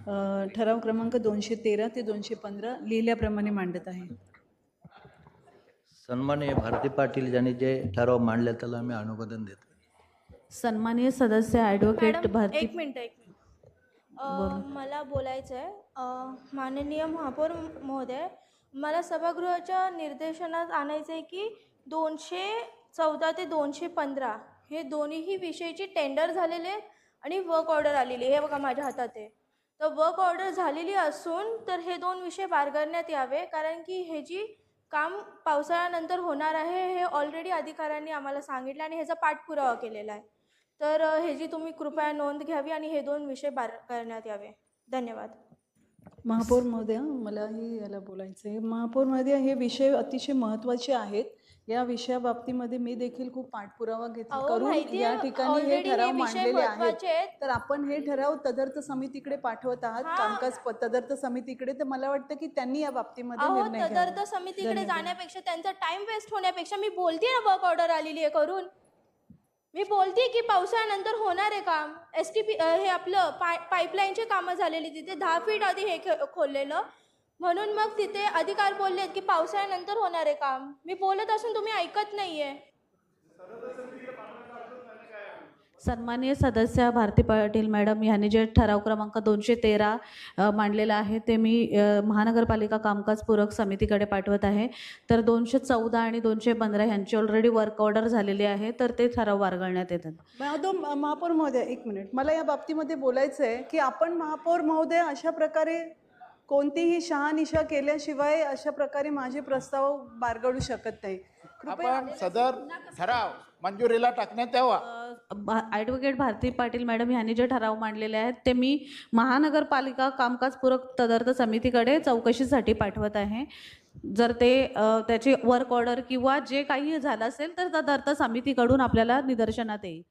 ठराव क्रमांक 213 ते 215 लिहिल्याप्रमाणे मांडत आहे. सन्माननीय भारती पाटील यांनी जे ठराव मांडले त्याला मी अनुमोदन देतो. सन्माननीय सदस्य ॲडव्होकेट मॅडम भारती एक मिनिट मला बोलायचं आहे. माननीय महापौर महोदय, मला सभागृहाच्या निर्देशनात आणायचं आहे की 214 ते 215 हे दोन्हीही विषयची टेंडर झालेले आहेत आणि वर्क ऑर्डर आलेली. हे बघा माझ्या हातात आहे. तर वर्क ऑर्डर झालेली असून तर हे दोन विषय बारगण्यात यावे, कारण की हे जी काम पावसाळ्यानंतर होणार आहे हे ऑलरेडी अधिकाऱ्यांनी आम्हाला सांगितलं आणि ह्याचा पाठपुरावा केलेला आहे. तर ह्याची तुम्ही कृपया नोंद घ्यावी आणि हे दोन विषय करण्यात यावे. धन्यवाद. महापौर महोदय, मलाही याला बोलायचं आहे. महापौर महोदय, हे विषय अतिशय महत्त्वाचे आहेत. या विषयाबाबतीमध्ये मी देखील खूप पाठपुरावा करून या ठिकाणी हे ठराव मांडलेले आहेत. तर आपण हे ठराव तदर्थ समितीकडे पाठवत आहात, कामकाज तदर्थ समितीकडे. तर मला वाटतं की त्यांनी या बाबतीमध्ये निर्णय घ्यावा. तदर्थ समितीकडे जाण्यापेक्षा, त्यांचा टाइम वेस्ट होण्यापेक्षा, मी बोलते ना वर्क ऑर्डर आलेली आहे करून. मी बोलते की पावसाळ्यानंतर होणार आहे काम. STP हे आपलं पाईपलाईनचे कामं झालेली, तिथे 10 फीट आधी हे खोललेलं, म्हणून मग तिथे अधिकार बोललेत की पावसाळ्यानंतर होणार आहे काम. मी बोलत असून तुम्ही ऐकत नाहीये. सन्माननीय सदस्य भारती पाटील मॅडम यांनी जे ठराव क्रमांक 213 मांडलेला आहे ते मी महानगरपालिका कामकाज पूरक समितीकडे पाठवत आहे. तर 214 आणि 215 यांची ऑलरेडी वर्क ऑर्डर झालेली आहे, तर ते ठराव बारगळण्यात येतात. महापौर महोदय, एक मिनिट, मला या बाबतीमध्ये बोलायचं आहे की आपण महापौर महोदय अशा प्रकारे कोणतीही शहानिशा केल्याशिवाय अशा प्रकारे माझे प्रस्ताव बारगळू शकत नाही. आपण सदर ठराव मंजुरीला टाकण्यात यावा. ॲडव्होकेट भारती पाटील मॅडम यांनी जे ठराव मांडलेले आहेत ते मी महानगरपालिका कामकाज पूरक तदर्थ समितीकडे चौकशीसाठी पाठवत आहे. जर ते त्याची वर्क ऑर्डर किंवा जे काही झालं असेल तर तदर्थ समितीकडून आपल्याला निदर्शनात येईल.